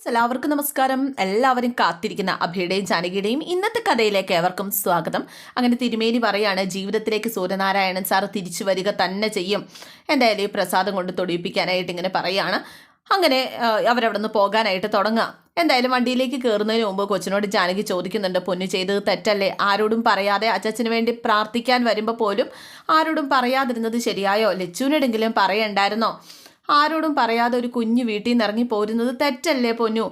എല്ലാവർക്കും നമസ്കാരം. എല്ലാവരും കാത്തിരിക്കുന്ന അഭിയുടെയും ജാനകിയുടെയും ഇന്നത്തെ കഥയിലേക്ക് ഏവർക്കും സ്വാഗതം. അങ്ങനെ തിരുമേനി പറയാണ്, ജീവിതത്തിലേക്ക് സൂര്യനാരായണൻ സാർ തിരിച്ചു വരിക തന്നെ ചെയ്യും. എന്തായാലും ഈ പ്രസാദം കൊണ്ട് തൊടിയിപ്പിക്കാനായിട്ട് ഇങ്ങനെ പറയാണ്. അങ്ങനെ അവരവിടെ നിന്ന് പോകാനായിട്ട് തുടങ്ങുക. എന്തായാലും വണ്ടിയിലേക്ക് കയറുന്നതിന് മുമ്പ് കൊച്ചിനോട് ജാനകി ചോദിക്കുന്നുണ്ട്, പൊന്നു ചെയ്തത് തെറ്റല്ലേ? ആരോടും പറയാതെ അച്ചച്ചന് വേണ്ടി പ്രാർത്ഥിക്കാൻ വരുമ്പോൾ പോലും ആരോടും പറയാതിരുന്നത് ശരിയായോ? ലച്ചുവിനോടെങ്കിലും പറയണ്ടായിരുന്നോ? ആരോടും പറയാതെ ഒരു കുഞ്ഞു വീട്ടിൽ നിന്ന് ഇറങ്ങി പോരുന്നത് തെറ്റല്ലേ പൊന്നു?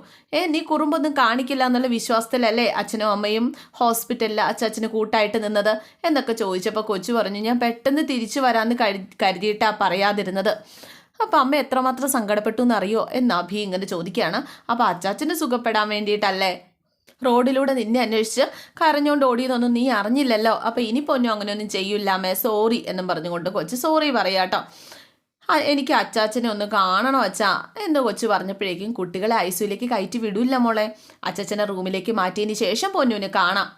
നീ കുറുമ്പൊന്നും കാണിക്കില്ല എന്നുള്ള വിശ്വാസത്തിലല്ലേ അച്ഛനും അമ്മയും ഹോസ്പിറ്റലിൽ അച്ഛന് കൂട്ടായിട്ട് നിന്നത് എന്നൊക്കെ ചോദിച്ചപ്പോൾ കൊച്ചു പറഞ്ഞു, ഞാൻ പെട്ടെന്ന് തിരിച്ചു വരാമെന്ന് കരുതിയിട്ടാ പറയാതിരുന്നത്. അപ്പം അമ്മ എത്രമാത്രം സങ്കടപ്പെട്ടു എന്നറിയോ എന്ന് അഭി ഇങ്ങനെ ചോദിക്കുകയാണ്. അപ്പം അച്ചാച്ചന് സുഖപ്പെടാൻ വേണ്ടിയിട്ടല്ലേ റോഡിലൂടെ നിന്നെ അന്വേഷിച്ച് കരഞ്ഞുകൊണ്ട് ഓടിയതൊന്നും നീ അറിഞ്ഞില്ലല്ലോ. അപ്പം ഇനി പൊന്നു അങ്ങനെയൊന്നും ചെയ്യില്ലാമേ, സോറി എന്നും പറഞ്ഞുകൊണ്ട് കൊച്ചു സോറി പറയാട്ടോ. എനിക്ക് അച്ചാച്ചനെ ഒന്ന് കാണണോ അച്ഛാ എന്ന് കൊച്ചു പറഞ്ഞപ്പോഴേക്കും കുട്ടികളെ ഐസിയുലേക്ക് കയറ്റി വിടൂല്ല മോളെ. അച്ചാച്ചനെ റൂമിലേക്ക് മാറ്റിയതിന് ശേഷം പൊന്നുവിന് കാണാം.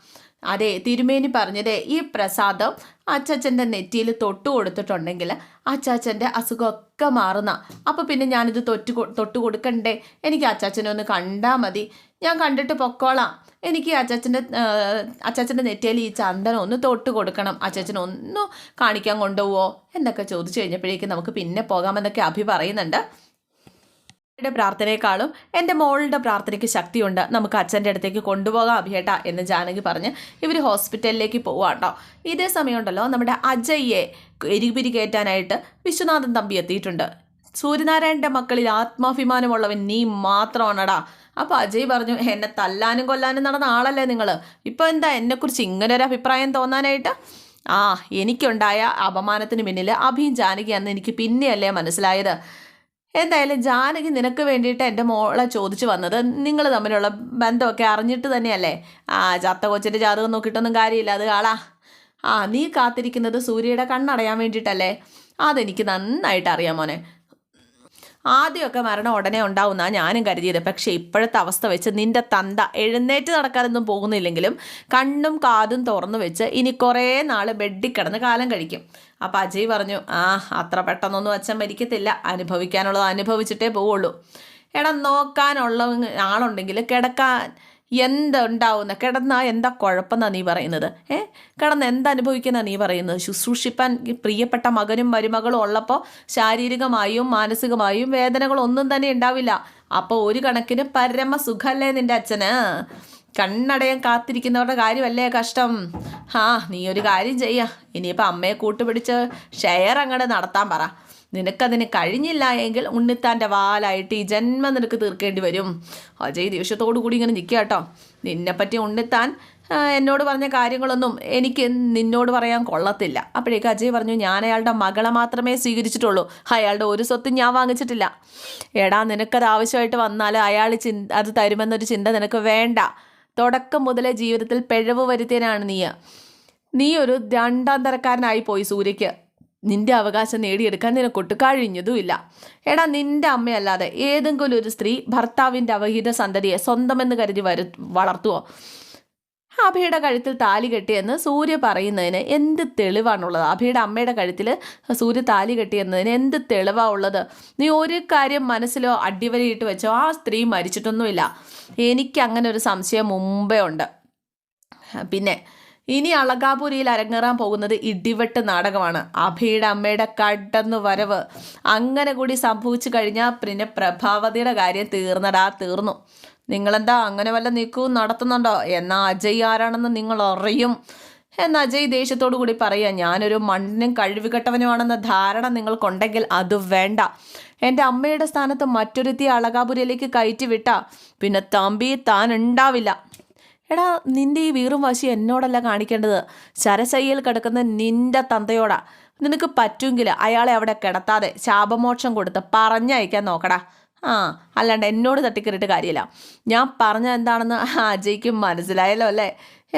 അതെ, തിരുമേനി പറഞ്ഞതേ, ഈ പ്രസാദം അച്ചാച്ചൻ്റെ നെറ്റിയിൽ തൊട്ട് കൊടുത്തിട്ടുണ്ടെങ്കിൽ അച്ചാച്ചൻ്റെ അസുഖമൊക്കെ മാറുന്ന. അപ്പോൾ പിന്നെ ഞാനിത് തൊട്ട് കൊടുക്കണ്ടേ? എനിക്ക് അച്ചാച്ചനെ ഒന്ന് കണ്ടാൽ മതി, ഞാൻ കണ്ടിട്ട് പൊക്കോളാം. എനിക്ക് അച്ചാച്ചൻ്റെ നെറ്റിയിൽ ഈ ചന്ദനം ഒന്ന് തൊട്ട് കൊടുക്കണം, അച്ചാച്ചനൊന്നു കാണിക്കാൻ കൊണ്ടുപോവോ എന്നൊക്കെ ചോദിച്ചു കഴിഞ്ഞപ്പോഴേക്കും നമുക്ക് പിന്നെ പോകാമെന്നൊക്കെ അഭി പറയുന്നുണ്ട്. എൻ്റെ പ്രാർത്ഥനയെക്കാളും എൻ്റെ മോളുടെ പ്രാർത്ഥനയ്ക്ക് ശക്തിയുണ്ട്, നമുക്ക് അച്ഛൻ്റെ അടുത്തേക്ക് കൊണ്ടുപോകാം അഭിയേട്ട എന്ന് ജാനകി പറഞ്ഞ് ഇവർ ഹോസ്പിറ്റലിലേക്ക് പോവാട്ടോ. ഇതേ സമയമുണ്ടല്ലോ, നമ്മുടെ അജയ്യെ എരിപിരി കയറ്റാനായിട്ട് വിശ്വനാഥൻ തമ്പി എത്തിയിട്ടുണ്ട്. സൂര്യനാരായണൻ്റെ മക്കളിൽ ആത്മാഭിമാനമുള്ളവൻ നീ മാത്രമാണടാ. അപ്പോൾ അജയ് പറഞ്ഞു, എന്നെ തല്ലാനും കൊല്ലാനും നടന്ന ആളല്ലേ നിങ്ങൾ, ഇപ്പോൾ എന്താ എന്നെക്കുറിച്ച് ഇങ്ങനെ ഒരു അഭിപ്രായം തോന്നാനായിട്ട്? എനിക്കുണ്ടായ അപമാനത്തിന് പിന്നിൽ അഭിയും ജാനകിയാണെന്ന് എനിക്ക് പിന്നെയല്ലേ മനസ്സിലായത്. എന്തായാലും ജാനകി നിനക്ക് വേണ്ടിയിട്ട് എൻ്റെ മോളെ ചോദിച്ചു വന്നത് നിങ്ങൾ തമ്മിലുള്ള ബന്ധമൊക്കെ അറിഞ്ഞിട്ട് തന്നെയല്ലേ? ചത്ത കൊച്ചിൻ്റെ ജാതകം നോക്കിയിട്ടൊന്നും കാര്യമില്ല, അത് ആളാ. നീ കാത്തിരിക്കുന്നത് സൂര്യയുടെ കണ്ണടയാൻ വേണ്ടിയിട്ടല്ലേ? അതെനിക്ക് നന്നായിട്ട് അറിയാം മോനെ. ആദ്യമൊക്കെ മരണം ഉടനെ ഉണ്ടാവുമെന്നാണ് ഞാനും കരുതിയത്. പക്ഷേ ഇപ്പോഴത്തെ അവസ്ഥ വെച്ച് നിൻ്റെ തന്ത എഴുന്നേറ്റ് നടക്കാനൊന്നും പോകുന്നില്ലെങ്കിലും കണ്ണും കാതും തുറന്നു വെച്ച് ഇനി കുറേ നാൾ ബെഡിൽ കിടന്ന് കാലം കഴിക്കും. അപ്പോൾ അജയ് പറഞ്ഞു, അത്ര പെട്ടെന്നൊന്നും അച്ഛൻ മരിക്കത്തില്ല, അനുഭവിക്കാനുള്ളത് അനുഭവിച്ചിട്ടേ പോവുള്ളൂ. എടാ, നോക്കാനുള്ള ആളുണ്ടെങ്കിൽ കിടക്കാൻ എന്തുണ്ടാവുന്ന, കിടന്നാൽ എന്താ കുഴപ്പമെന്നാണ് നീ പറയുന്നത്? കിടന്ന് എന്തനുഭവിക്കുന്ന നീ പറയുന്നത്? ശുശ്രൂഷിപ്പാൻ പ്രിയപ്പെട്ട മകനും മരുമകളും ഉള്ളപ്പോൾ ശാരീരികമായും മാനസികമായും വേദനകളൊന്നും തന്നെ ഉണ്ടാവില്ല. അപ്പോൾ ഒരു കണക്കിന് പരമസുഖമല്ലേ നിൻ്റെ അച്ഛന്? കണ്ണടയാൻ കാത്തിരിക്കുന്നവരുടെ കാര്യമല്ലേ കഷ്ടം. നീ ഒരു കാര്യം ചെയ്യാം, ഇനിയിപ്പോൾ അമ്മയെ കൂട്ടുപിടിച്ച് ഷെയർ അങ്ങോട്ട് നടത്താൻ പറ. നിനക്കതിന് കഴിഞ്ഞില്ല എങ്കിൽ ഉണ്ണിത്താൻ്റെ വാലായിട്ട് ഈ ജന്മം നിനക്ക് തീർക്കേണ്ടി വരും. അജയ് ദേഷ്യത്തോടു കൂടി ഇങ്ങനെ നിൽക്കുക കേട്ടോ. നിന്നെപ്പറ്റി ഉണ്ണിത്താൻ എന്നോട് പറഞ്ഞ കാര്യങ്ങളൊന്നും എനിക്ക് നിന്നോട് പറയാൻ കൊള്ളത്തില്ല. അപ്പോഴേക്ക് അജയ് പറഞ്ഞു, ഞാൻ അയാളുടെ മകളെ മാത്രമേ സ്വീകരിച്ചിട്ടുള്ളൂ, അയാളുടെ ഒരു സ്വത്തും ഞാൻ വാങ്ങിച്ചിട്ടില്ല. എടാ, നിനക്കത് ആവശ്യമായിട്ട് വന്നാൽ അയാൾ അത് തരുമെന്നൊരു ചിന്ത നിനക്ക് വേണ്ട. തുടക്കം മുതലേ ജീവിതത്തിൽ പിഴവ് വരുത്തിയനാണ് നീ ഒരു രണ്ടാം തരക്കാരനായി പോയി. സൂര്യയ്ക്ക് നിന്റെ അവകാശം നേടിയെടുക്കാൻ നിനക്കൊട്ട് കഴിഞ്ഞതുമില്ല. എടാ, നിന്റെ അമ്മയല്ലാതെ ഏതെങ്കിലും ഒരു സ്ത്രീ ഭർത്താവിൻ്റെ അവഹിത സന്തതിയെ സ്വന്തമെന്ന് കരുതി വളർത്തുവോ? അഭയുടെ കഴുത്തിൽ താലി കെട്ടിയെന്ന് സൂര്യ പറയുന്നതിന് എന്ത് തെളിവാണുള്ളത്? അഭയുടെ അമ്മയുടെ കഴുത്തിൽ സൂര്യ താലി കെട്ടിയെന്നതിന് എന്ത് തെളിവാണ് ഉള്ളത്? നീ ഒരു കാര്യം മനസ്സിലോ അടിവരയിട്ട് വെച്ചോ, ആ സ്ത്രീ മരിച്ചിട്ടൊന്നുമില്ല. എനിക്ക് അങ്ങനെ ഒരു സംശയം മുമ്പേ ഉണ്ട്. പിന്നെ ഇനി അളകാപുരിയിൽ അരങ്ങേറാൻ പോകുന്നത് ഇടിവെട്ട് നാടകമാണ്. അഭയുടെ അമ്മയുടെ കടന്നു വരവ് അങ്ങനെ കൂടി സംഭവിച്ചു കഴിഞ്ഞാൽ പിന്നെ പ്രഭാവതിയുടെ കാര്യം തീർന്നു. നിങ്ങളെന്താ അങ്ങനെ വല്ല നീക്കവും നടത്തുന്നുണ്ടോ? എന്നാൽ അജയ് ആരാണെന്ന് നിങ്ങൾ അറിയും എന്ന് അജയ് ദേഷ്യത്തോടു കൂടി പറയുക. ഞാനൊരു മണ്ണിനും കഴിവുകെട്ടവനുമാണെന്ന ധാരണ നിങ്ങൾക്കുണ്ടെങ്കിൽ അത് വേണ്ട. എൻ്റെ അമ്മയുടെ സ്ഥാനത്ത് മറ്റൊരുത്തി അളകാപുരിയിലേക്ക് കയറ്റി വിട്ടാ പിന്നെ തമ്പി താൻ ഉണ്ടാവില്ല. എടാ, നിൻ്റെ ഈ വീറും വാശി എന്നോടല്ല കാണിക്കേണ്ടത്, ശരശയ്യയിൽ കിടക്കുന്ന നിൻ്റെ തന്തയോടാ. നിനക്ക് പറ്റുമെങ്കിൽ അയാളെ അവിടെ കിടത്താതെ ശാപമോക്ഷം കൊടുത്ത് പറഞ്ഞയക്കാൻ നോക്കടാ. അല്ലാണ്ട് എന്നോട് തട്ടിക്കറിയിട്ട് കാര്യമില്ല. ഞാൻ പറഞ്ഞ എന്താണെന്ന് അജയ്ക്ക് മനസ്സിലായല്ലോ അല്ലേ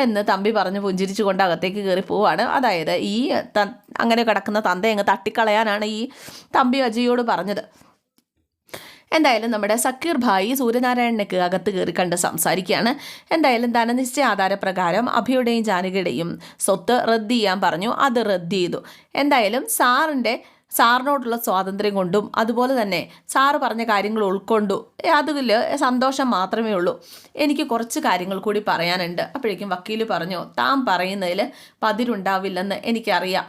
എന്ന് തമ്പി പറഞ്ഞ് പുഞ്ചിരിച്ചു കൊണ്ട് അകത്തേക്ക് കയറി പോവാണ്. അതായത് ഈ അങ്ങനെ കിടക്കുന്ന തന്തയെ അങ്ങ് തട്ടിക്കളയാനാണ് ഈ തമ്പി അജയോട് പറഞ്ഞത്. എന്തായാലും നമ്മുടെ സക്കീർ ഭായി സൂര്യനാരായണനക്ക് അകത്ത് കയറി കണ്ട് സംസാരിക്കുകയാണ്. എന്തായാലും ധനനിശ്ചയ ആധാരപ്രകാരം അഭിയുടെയും ജാനകിയുടെയും സ്വത്ത് റദ്ദ് ചെയ്യാൻ പറഞ്ഞു. അത് റദ്ദ് ചെയ്തു. എന്തായാലും സാറിൻ്റെ സാറിനോടുള്ള സ്വാതന്ത്ര്യം കൊണ്ടും അതുപോലെ തന്നെ സാറ് പറഞ്ഞ കാര്യങ്ങൾ ഉൾക്കൊണ്ടു അതിൽ സന്തോഷം മാത്രമേ ഉള്ളൂ. എനിക്ക് കുറച്ച് കാര്യങ്ങൾ കൂടി പറയാനുണ്ട്. അപ്പോഴേക്കും വക്കീൽ പറഞ്ഞു, താൻ പറയുന്നതിൽ പതിരുണ്ടാവില്ലെന്ന് എനിക്കറിയാം.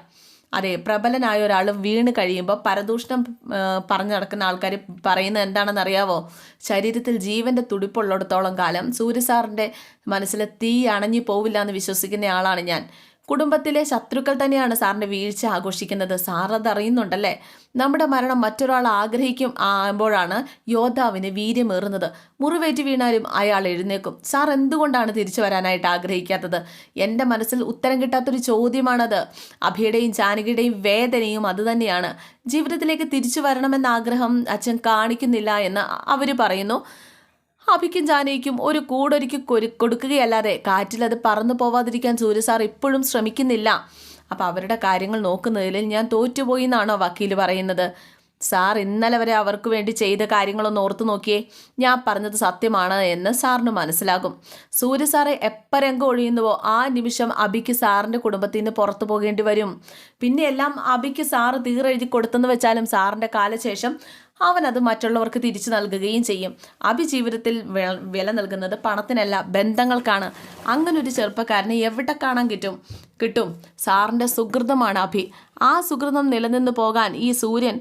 അതെ, പ്രബലനായ ഒരാൾ വീണ് കഴിയുമ്പോൾ പരദൂഷണം പറഞ്ഞു നടക്കുന്ന ആൾക്കാർ പറയുന്നത് എന്താണെന്ന് അറിയാവോ? ശരീരത്തിൽ ജീവൻ്റെ തുടിപ്പുള്ളിടത്തോളം കാലം സൂര്യസാറിൻ്റെ മനസ്സിൽ തീ അണഞ്ഞു പോവില്ല എന്ന് വിശ്വസിക്കുന്ന ആളാണ് ഞാൻ. കുടുംബത്തിലെ ശത്രുക്കൾ തന്നെയാണ് സാറിൻ്റെ വീഴ്ച ആഘോഷിക്കുന്നത്. സാർ അതറിയുന്നുണ്ടല്ലേ? നമ്മുടെ മരണം മറ്റൊരാൾ ആഗ്രഹിക്കും ആകുമ്പോഴാണ് യോദ്ധാവിന് വീര്യമേറുന്നത്. മുറിവേറ്റ് വീണാലും അയാൾ എഴുന്നേക്കും. സാർ എന്തുകൊണ്ടാണ് തിരിച്ചു വരാനായിട്ട് ആഗ്രഹിക്കാത്തത്? എൻ്റെ മനസ്സിൽ ഉത്തരം കിട്ടാത്തൊരു ചോദ്യമാണത്. അഭിയുടെയും ജാനകിയുടെയും വേദനയും അതുതന്നെയാണ്. ജീവിതത്തിലേക്ക് തിരിച്ചു വരണമെന്ന ആഗ്രഹം അച്ഛൻ കാണിക്കുന്നില്ല എന്ന് അവർ പറയുന്നു. അഭിക്കും ജാനകിക്കും ഒരു കൂടൊരുക്കി കൊടുക്കുകയല്ലാതെ കാറ്റിലത് പറന്നു പോവാതിരിക്കാൻ സൂര്യസാർ ഇപ്പോഴും ശ്രമിക്കുന്നില്ല. അപ്പം അവരുടെ കാര്യങ്ങൾ നോക്കുന്നതിൽ ഞാൻ തോറ്റുപോയി എന്നാണോ വക്കീൽ പറയുന്നത്? സാർ ഇന്നലെ വരെ അവർക്ക് വേണ്ടി ചെയ്ത കാര്യങ്ങളൊന്ന് ഓർത്തു നോക്കിയേ. ഞാൻ പറഞ്ഞത് സത്യമാണ് എന്ന് സാറിന് മനസ്സിലാകും. സൂര്യസാറെ എപ്പരംഗം ഒഴിയുന്നുവോ ആ നിമിഷം അഭിക്ക് സാറിൻ്റെ കുടുംബത്തിൽ നിന്ന് പുറത്തു പോകേണ്ടി വരും. പിന്നെ എല്ലാം അഭിക്ക് സാറ് തീരെഴുതി കൊടുത്തെന്ന് വെച്ചാലും സാറിൻ്റെ കാലശേഷം അവനത് മറ്റുള്ളവർക്ക് തിരിച്ചു നൽകുകയും ചെയ്യും. അഭി ജീവിതത്തിൽ വില നൽകുന്നത് പണത്തിനല്ല, ബന്ധങ്ങൾക്കാണ്. അങ്ങനൊരു ചെറുപ്പക്കാരനെ എവിടെ കാണാൻ കിട്ടും? സാറിൻ്റെ സുഹൃതമാണ് അഭി. ആ സുഹൃതം നിലനിന്ന് പോകാൻ ഈ സൂര്യൻ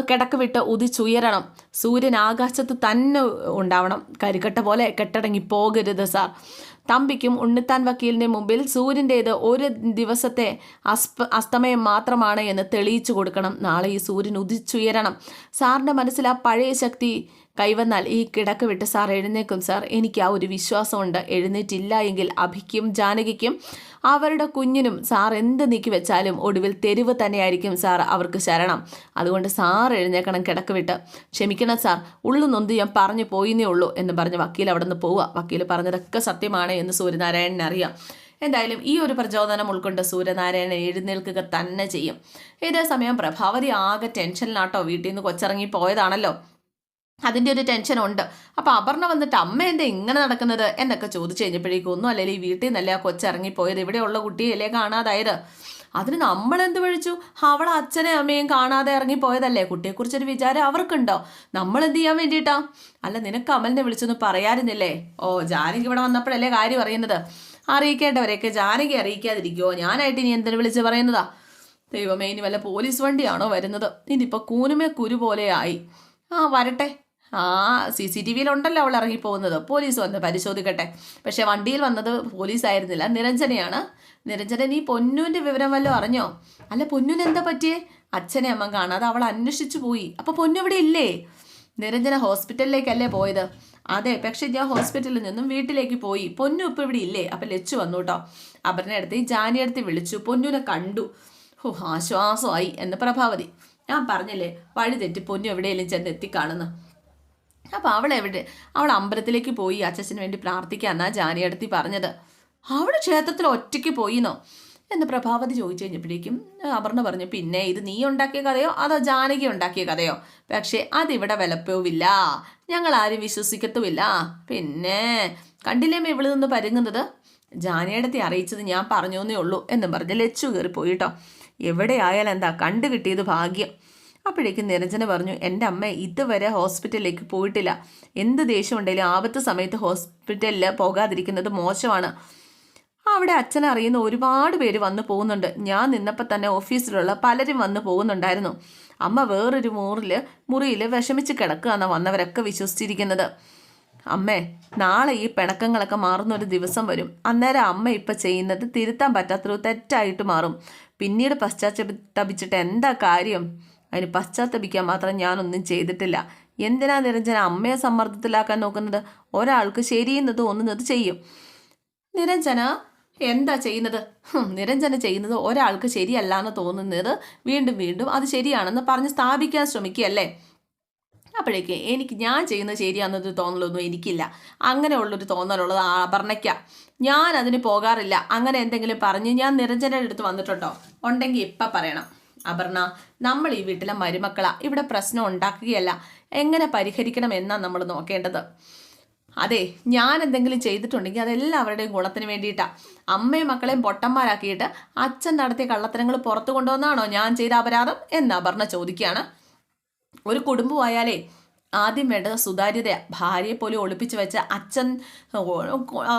കിടക്ക് വിട്ട് ഉദിച്ചുയരണം. സൂര്യൻ ആകാശത്ത് തന്നെ ഉണ്ടാവണം. കരിക്കട്ട പോലെ കെട്ടടങ്ങി പോകരുത് സാർ. തമ്പിക്കും ഉണ്ണിത്താൻ വക്കീലിൻ്റെ മുമ്പിൽ സൂര്യൻ്റേത് ഒരു ദിവസത്തെ അസ്തമയം മാത്രമാണ് എന്ന് തെളിയിച്ചു കൊടുക്കണം. നാളെ ഈ സൂര്യൻ ഉദിച്ചുയരണം. സാറിൻ്റെ മനസ്സിൽ ആ പഴയ ശക്തി കൈവന്നാൽ ഈ കിടക്ക് വിട്ട് സാർ എഴുന്നേക്കും സാർ. എനിക്ക് ആ ഒരു വിശ്വാസമുണ്ട്. എഴുന്നേറ്റില്ല എങ്കിൽ അഭിക്കും ജാനകിക്കും അവരുടെ കുഞ്ഞിനും സാർ എന്ത് നീക്കി വെച്ചാലും ഒടുവിൽ തെരുവ് തന്നെയായിരിക്കും സാർ അവർക്ക് ശരണം. അതുകൊണ്ട് സാർ എഴുന്നേക്കണം കിടക്ക് വിട്ട്. ക്ഷമിക്കണം സാർ, ഉള്ളു നൊന്ത് ഞാൻ പറഞ്ഞു പോയിന്നേ ഉള്ളൂ എന്ന് പറഞ്ഞ് വക്കീൽ അവിടെ നിന്ന് പോവുക. വക്കീൽ പറഞ്ഞതൊക്കെ സത്യമാണ് എന്ന് സൂര്യനാരായണന് അറിയാം. എന്തായാലും ഈ ഒരു പ്രചോദനം ഉൾക്കൊണ്ട് സൂര്യനാരായണൻ എഴുന്നേൽക്കുക തന്നെ ചെയ്യും. ഇതേ സമയം പ്രഭാവതി ആകെ ടെൻഷനിലാട്ടോ. വീട്ടിൽ നിന്ന് കൊച്ചിറങ്ങി പോയതാണല്ലോ, അതിൻ്റെ ഒരു ടെൻഷനുണ്ട്. അപ്പോൾ അപർണ വന്നിട്ട് അമ്മ എന്താ ഇങ്ങനെ നടക്കുന്നത് എന്നൊക്കെ ചോദിച്ചു കഴിഞ്ഞപ്പോഴേക്കും ഒന്നും അല്ലല്ലേ, ഈ വീട്ടിൽ നിന്നല്ലേ ആ കൊച്ചിറങ്ങിപ്പോയത്, ഇവിടെയുള്ള കുട്ടിയല്ലേ കാണാതായത്. അതിന് നമ്മളെന്ത് വിളിച്ചു? അവളെ അച്ഛനെയും അമ്മയും കാണാതെ ഇറങ്ങിപ്പോയതല്ലേ. കുട്ടിയെക്കുറിച്ചൊരു വിചാരം അവർക്കുണ്ടോ? നമ്മളെന്ത് ചെയ്യാൻ വേണ്ടിയിട്ടാ? അല്ല, നിനക്ക് അമലിനെ വിളിച്ചൊന്ന് പറയാറുന്നില്ലേ? ഓ, ജാനകി ഇവിടെ വന്നപ്പോഴല്ലേ കാര്യം അറിയുന്നത്. അറിയിക്കേണ്ടവരെയൊക്കെ ജാനകി അറിയിക്കാതിരിക്കുമോ? ഞാനായിട്ട് ഇനി എന്തിനു വിളിച്ച് പറയുന്നതാ? ദൈവമേ, ഇനി വല്ല പോലീസ് വണ്ടിയാണോ വരുന്നത്? ഇനിയിപ്പോൾ കൂനുമേ കുരു പോലെയായി. വരട്ടെ. CCTV-യിലുണ്ടല്ലോ അവൾ ഇറങ്ങിപ്പോകുന്നത്. പോലീസ് വന്ന് പരിശോധിക്കട്ടെ. പക്ഷെ വണ്ടിയിൽ വന്നത് പോലീസായിരുന്നില്ല, നിരഞ്ജനയാണ്. നിരഞ്ജന, നീ പൊന്നുവിൻ്റെ വിവരം വല്ലതും അറിഞ്ഞോ? അല്ല, പൊന്നുവിന് എന്താ പറ്റിയേ? അച്ഛനെ അമ്മ കാണാതെ അവൾ അന്വേഷിച്ചു പോയി. അപ്പോൾ പൊന്നു ഇവിടെ ഇല്ലേ? നിരഞ്ജന ഹോസ്പിറ്റലിലേക്കല്ലേ പോയത്? അതെ, പക്ഷെ ഞാൻ ഹോസ്പിറ്റലിൽ നിന്നും വീട്ടിലേക്ക് പോയി. പൊന്നു ഇപ്പോൾ ഇവിടെ ഇല്ലേ? അപ്പം ലച്ചു വന്നു കേട്ടോ. അപർണ അടുത്ത് ജാനിയടുത്ത് വിളിച്ചു. പൊന്നുവിനെ കണ്ടു. ആശ്വാസമായി എന്ന് പ്രഭാവതി. ഞാൻ പറഞ്ഞില്ലേ, വഴി തെറ്റി പൊന്നു എവിടെയെങ്കിലും ചെന്ന് എത്തിക്കാണെന്ന്. അപ്പോൾ അവൾ അമ്പലത്തിലേക്ക് പോയി അച്ഛന് വേണ്ടി പ്രാർത്ഥിക്കാന്നാ ജാനിയടുത്തി പറഞ്ഞത്. അവിടെ ക്ഷേത്രത്തിൽ ഒറ്റയ്ക്ക് പോയിന്നോ എന്ന് പ്രഭാവതി ചോദിച്ചു കഴിഞ്ഞപ്പോഴേക്കും അപർണ പറഞ്ഞു, പിന്നെ ഇത് നീ ഉണ്ടാക്കിയ കഥയോ അതോ ജാനകി ഉണ്ടാക്കിയ കഥയോ? പക്ഷേ അതിവിടെ വിലപ്പോവില്ല, ഞങ്ങൾ ആരും വിശ്വസിക്കത്തുമില്ല. പിന്നെ കണ്ടില്ലേ ഇവള് നിന്ന് പരുങ്ങുന്നത്? ജാനിയടുത്തി അറിയിച്ചത് ഞാൻ പറഞ്ഞു എന്നേ ഉള്ളൂ എന്നും പറഞ്ഞ് ലച്ചു കയറിപ്പോയി കേട്ടോ. എവിടെയായാലും എന്താ, കണ്ടു കിട്ടിയത് ഭാഗ്യം. അപ്പോഴേക്കും നിരഞ്ജന പറഞ്ഞു, എൻ്റെ അമ്മ ഇതുവരെ ഹോസ്പിറ്റലിലേക്ക് പോയിട്ടില്ല. എന്ത് ദേഷ്യം ഉണ്ടെങ്കിലും ആപത്ത് സമയത്ത് ഹോസ്പിറ്റലിൽ പോകാതിരിക്കുന്നത് മോശമാണ്. അവിടെ അച്ഛനെ അറിയുന്ന ഒരുപാട് പേര് വന്നു പോകുന്നുണ്ട്. ഞാൻ നിന്നപ്പോൾ തന്നെ ഓഫീസിലുള്ള പലരും വന്നു പോകുന്നുണ്ടായിരുന്നു. അമ്മ വേറൊരു മുറിയിൽ വിഷമിച്ച് കിടക്കുകയെന്നാണ് വന്നവരൊക്കെ വിശ്വസിച്ചിരിക്കുന്നത്. അമ്മേ, നാളെ ഈ പിണക്കങ്ങളൊക്കെ മാറുന്നൊരു ദിവസം വരും. അന്നേരം അമ്മ ഇപ്പം ചെയ്യുന്നത് തിരുത്താൻ പറ്റാത്തൊരു തെറ്റായിട്ട് മാറും. പിന്നീട് പശ്ചാത്തപിച്ചിട്ട് എന്താ കാര്യം? അതിന് പശ്ചാത്തപിക്കാൻ മാത്രം ഞാനൊന്നും ചെയ്തിട്ടില്ല. എന്തിനാ നിരഞ്ജന അമ്മയെ സമ്മർദ്ദത്തിലാക്കാൻ നോക്കുന്നത്? ഒരാൾക്ക് ശരിയെന്ന് തോന്നുന്നത് ചെയ്യും. നിരഞ്ജന എന്താ ചെയ്യുന്നത്? നിരഞ്ജന ചെയ്യുന്നത് ഒരാൾക്ക് ശരിയല്ല എന്ന് തോന്നുന്നത് വീണ്ടും വീണ്ടും അത് ശരിയാണെന്ന് പറഞ്ഞ് സ്ഥാപിക്കാൻ ശ്രമിക്കുകയല്ലേ? അപ്പോഴേക്ക് ഞാൻ ചെയ്യുന്നത് ശരിയാണെന്നൊരു തോന്നലൊന്നും എനിക്കില്ല. അങ്ങനെയുള്ളൊരു തോന്നലുള്ളത് അപർണയ്ക്ക. ഞാൻ അതിന് പോകാറില്ല. അങ്ങനെ എന്തെങ്കിലും പറഞ്ഞ് ഞാൻ നിരഞ്ജനയുടെ അടുത്ത് വന്നിട്ടുണ്ടോ? ഉണ്ടെങ്കിൽ ഇപ്പം പറയണം. അപർണ, നമ്മൾ ഈ വീട്ടിലെ മരുമക്കളാ. ഇവിടെ പ്രശ്നം ഉണ്ടാക്കുകയല്ല, എങ്ങനെ പരിഹരിക്കണം എന്നാണ് നമ്മൾ നോക്കേണ്ടത്. അതെ, ഞാൻ എന്തെങ്കിലും ചെയ്തിട്ടുണ്ടെങ്കിൽ അതെല്ലാവരുടെയും ഗുണത്തിന് വേണ്ടിയിട്ടാണ്. അമ്മയും മക്കളെയും പൊട്ടന്മാരാക്കിയിട്ട് അച്ഛൻ നടത്തിയ കള്ളത്തരങ്ങൾ പുറത്തു കൊണ്ടുവന്നാണോ ഞാൻ ചെയ്ത അപരാധം എന്ന് അപർണ ചോദിക്കുകയാണ്. ഒരു കുടുംബമായാലേ ആദ്യം വേണ്ടത് സുതാര്യതയാണ്. ഭാര്യയെ പോലും ഒളിപ്പിച്ച് വെച്ച അച്ഛൻ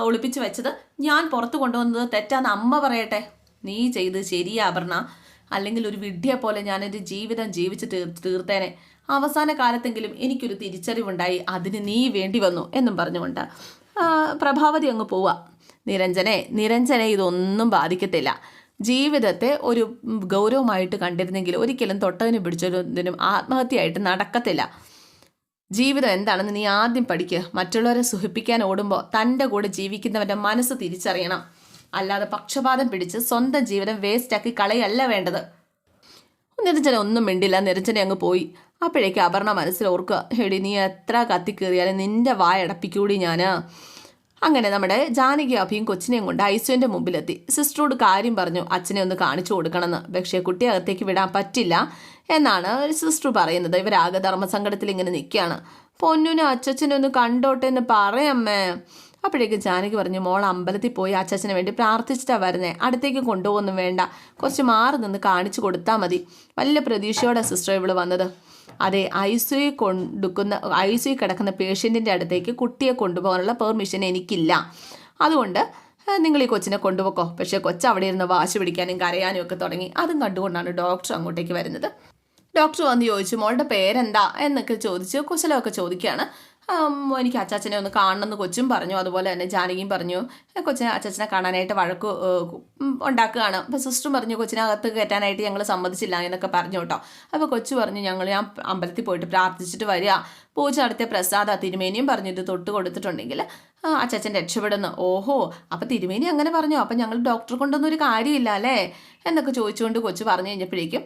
ഒളിപ്പിച്ച് വെച്ചത് ഞാൻ പുറത്തു കൊണ്ടുവന്നത് തെറ്റാന്ന് അമ്മ പറയട്ടെ. നീ ചെയ്ത് ശരിയാ അപർണ, അല്ലെങ്കിൽ ഒരു വിഡ്ഢിയെ പോലെ ഞാൻ എൻ്റെ ജീവിതം ജീവിച്ച് തീർത്തേനെ. അവസാന കാലത്തെങ്കിലും എനിക്കൊരു തിരിച്ചറിവുണ്ടായി, അതിന് നീ വേണ്ടി വന്നു എന്നും പറഞ്ഞുകൊണ്ട് പ്രഭാവതി അങ്ങ് പോവുക. നിരഞ്ജനെ ഇതൊന്നും ബാധിക്കത്തില്ല. ജീവിതത്തെ ഒരു ഗൗരവമായിട്ട് കണ്ടിരുന്നെങ്കിൽ ഒരിക്കലും തൊട്ടതിനും പിടിച്ചതിനും ആത്മഹത്യയായിട്ട് നടക്കത്തില്ല. ജീവിതം എന്താണെന്ന് നീ ആദ്യം പഠിക്കുക. മറ്റുള്ളവരെ സുഖിപ്പിക്കാൻ ഓടുമ്പോൾ തൻ്റെ കൂടെ ജീവിക്കുന്നവൻ്റെ മനസ്സ് തിരിച്ചറിയണം. അല്ലാതെ പക്ഷപാതം പിടിച്ച് സ്വന്തം ജീവിതം വേസ്റ്റാക്കി കളയല്ല വേണ്ടത്. നിരഞ്ജന ഒന്നും മിണ്ടില്ല. നിരഞ്ജന അങ്ങ് പോയി. അപ്പോഴേക്ക് അപർണ മനസ്സിൽ ഓർക്കുക, എടി നീ എത്ര കത്തിക്കേറിയാലും നിന്റെ വായടപ്പിക്കൂടി ഞാൻ. അങ്ങനെ നമ്മുടെ ജാനകി അഭിയും കൊച്ചിനെയും കൊണ്ട് ഐസുവിൻ്റെ മുമ്പിലെത്തി. സിസ്റ്ററോട് കാര്യം പറഞ്ഞു, അച്ഛനെ ഒന്ന് കാണിച്ചു കൊടുക്കണമെന്ന്. പക്ഷേ കുട്ടിയെ അകത്തേക്ക് വിടാൻ പറ്റില്ല എന്നാണ് സിസ്റ്റർ പറയുന്നത്. ഇവരാകെ ധർമ്മസങ്കടത്തിൽ ഇങ്ങനെ നിൽക്കുകയാണ്. പൊന്നുനും അച്ഛനെ ഒന്ന് കണ്ടോട്ടെ എന്ന് പറയമ്മേ. അപ്പോഴേക്കും ജാനകി പറഞ്ഞു, മോൾ അമ്പലത്തിൽ പോയി അച്ഛന് വേണ്ടി പ്രാർത്ഥിച്ചിട്ടാണ് വരുന്നേ, അടുത്തേക്ക് കൊണ്ടുപോകൊന്നും വേണ്ട, കുറച്ച് മാറി നിന്ന് കാണിച്ചു കൊടുത്താൽ മതി. വലിയ പ്രതീക്ഷയോടെ സിസ്റ്റർ ഇവള് വന്നത്. അതെ, ഐസിയു കിടക്കുന്ന പേഷ്യൻറ്റിൻ്റെ അടുത്തേക്ക് കുട്ടിയെ കൊണ്ടുപോകാനുള്ള പെർമിഷൻ എനിക്കില്ല. അതുകൊണ്ട് നിങ്ങൾ ഈ കൊച്ചിനെ കൊണ്ടുപോക്കോ. പക്ഷേ കൊച്ച് അവിടെ ഇരുന്ന് വാശി പിടിക്കാനും കരയാനും ഒക്കെ തുടങ്ങി. അതും കണ്ടുകൊണ്ടാണ് ഡോക്ടർ അങ്ങോട്ടേക്ക് വരുന്നത്. ഡോക്ടർ വന്ന് ചോദിച്ചു, മോളുടെ പേരെന്താ എന്നൊക്കെ ചോദിച്ചു കുശലമൊക്കെ ചോദിക്കുകയാണ്. എനിക്ക് അച്ചാച്ചനെ ഒന്ന് കാണണമെന്ന് കൊച്ചും പറഞ്ഞു. അതുപോലെ തന്നെ ജാനകിയും പറഞ്ഞു കൊച്ചിനെ അച്ചാച്ചനെ കാണാനായിട്ട് വഴക്ക് ഉണ്ടാക്കുകയാണ്. അപ്പോൾ സിസ്റ്ററും പറഞ്ഞു കൊച്ചിനകത്ത് കയറ്റാനായിട്ട് ഞങ്ങൾ സമ്മതിച്ചില്ല എന്നൊക്കെ പറഞ്ഞു കേട്ടോ. അപ്പോൾ കൊച്ചു പറഞ്ഞു ഞാൻ അമ്പലത്തിൽ പോയിട്ട് പ്രാർത്ഥിച്ചിട്ട് വരിക, പൂജ നടത്തിയ പ്രസാദ തിരുമേനിയും പറഞ്ഞു ഇത് തൊട്ട് കൊടുത്തിട്ടുണ്ടെങ്കിൽ അച്ചാച്ചൻ രക്ഷപ്പെടുന്നു. ഓഹോ, അപ്പോൾ തിരുമേനി അങ്ങനെ പറഞ്ഞു, അപ്പം ഞങ്ങൾ ഡോക്ടറെ കൊണ്ടൊന്നും ഒരു കാര്യമില്ല അല്ലേ എന്നൊക്കെ ചോദിച്ചുകൊണ്ട് കൊച്ചു പറഞ്ഞു കഴിഞ്ഞപ്പോഴേക്കും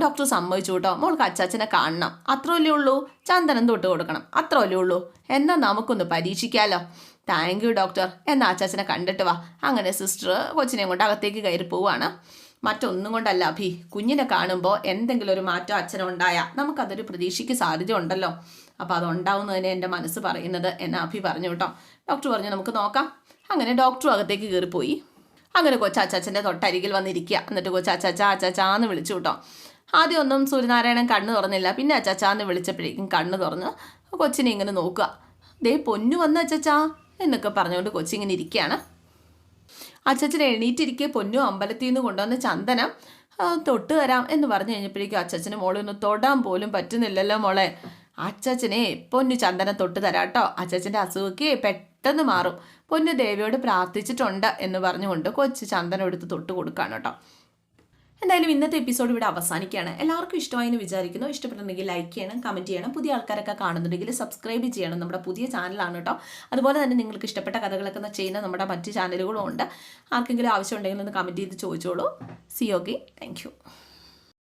ഡോക്ടർ സമ്മതിച്ചു കേട്ടോ. മോൾക്ക് അച്ചാച്ചനെ കാണണം, അത്രയല്ലേ ഉള്ളൂ, ചന്ദനം തൊട്ട് കൊടുക്കണം, അത്രയല്ലേ ഉള്ളൂ, എന്നാൽ നമുക്കൊന്ന് പരീക്ഷിക്കാമല്ലോ. താങ്ക് യു ഡോക്ടർ, എന്നാൽ അച്ചാച്ചനെ കണ്ടിട്ട് വാ. അങ്ങനെ സിസ്റ്റർ കൊച്ചിനെയും കൊണ്ട് അകത്തേക്ക് കയറി പോവാണ്. മറ്റൊന്നും കൊണ്ടല്ല അഭി, കുഞ്ഞിനെ കാണുമ്പോൾ എന്തെങ്കിലും ഒരു മാറ്റം അച്ഛനുണ്ടായാൽ നമുക്കതൊരു പ്രതീക്ഷയ്ക്ക് സാധ്യത ഉണ്ടല്ലോ. അപ്പോൾ അതുണ്ടാവുന്നതിനെ എൻ്റെ മനസ്സ് പറയുന്നത് എന്ന് അഭി പറഞ്ഞു കേട്ടോ. ഡോക്ടർ പറഞ്ഞു നമുക്ക് നോക്കാം. അങ്ങനെ ഡോക്ടറും അകത്തേക്ക് കയറിപ്പോയി. അങ്ങനെ കൊച്ചാച്ചാച്ചൻ്റെ തൊട്ടരികിൽ വന്നിരിക്കുക. എന്നിട്ട് അച്ചാച്ചാന്ന് വിളിച്ചു കേട്ടോ. ആദ്യം ഒന്നും സൂര്യനാരായണൻ കണ്ണ് തുറന്നില്ല. പിന്നെ അച്ചാച്ചാന്ന് വിളിച്ചപ്പോഴേക്കും കണ്ണ് തുറന്ന് കൊച്ചിനെ ഇങ്ങനെ നോക്കുക. ദേ പൊന്നു വന്ന അച്ചാച്ചാ എന്നൊക്കെ പറഞ്ഞുകൊണ്ട് കൊച്ചിങ്ങനെ ഇരിക്കുകയാണ്. അച്ചാച്ചനെ എണീറ്റിരിക്കെ പൊന്നു അമ്പലത്തിൽ നിന്ന് കൊണ്ടുവന്ന ചന്ദനം തൊട്ട് തരാം എന്ന് പറഞ്ഞു കഴിഞ്ഞപ്പോഴേക്കും അച്ചാച്ചന് മോളെ ഒന്ന് തൊടാൻ പോലും പറ്റുന്നില്ലല്ലോ മോളെ. അച്ചാച്ചനെ പൊന്നു ചന്ദനം തൊട്ട് തരാട്ടോ, അച്ചാച്ചൻ്റെ അസുഖಕ್ಕೆ പെട്ടെന്ന് മാറും, പൊന്നു ദേവിയോട് പ്രാർത്ഥിച്ചിട്ടുണ്ട് എന്ന് പറഞ്ഞുകൊണ്ട് കൊച്ചു ചന്ദനം എടുത്ത് തൊട്ട് കൊടുക്കുകയാണ് കേട്ടോ. എന്തായാലും ഇന്നത്തെ എപ്പിസോഡ് ഇവിടെ അവസാനിക്കുകയാണ്. എല്ലാവർക്കും ഇഷ്ടമായി എന്ന് വിചാരിക്കുന്നു. ഇഷ്ടപ്പെട്ടുണ്ടെങ്കിൽ ലൈക്ക് ചെയ്യണം, കമൻറ്റ് ചെയ്യണം. പുതിയ ആൾക്കാരൊക്കെ കാണുന്നുണ്ടെങ്കിൽ സബ്സ്ക്രൈബ് ചെയ്യണം. നമ്മുടെ പുതിയ ചാനലാണ് കേട്ടോ. അതുപോലെ തന്നെ നിങ്ങൾക്ക് ഇഷ്ടപ്പെട്ട കഥകളൊക്കെ ചെയ്യുന്ന നമ്മുടെ മറ്റ് ചാനലുകളും ഉണ്ട്. ആർക്കെങ്കിലും ആവശ്യമുണ്ടെങ്കിൽ ഒന്ന് കമൻറ്റ് ചെയ്ത് ചോദിച്ചോളൂ. C okay, thank you.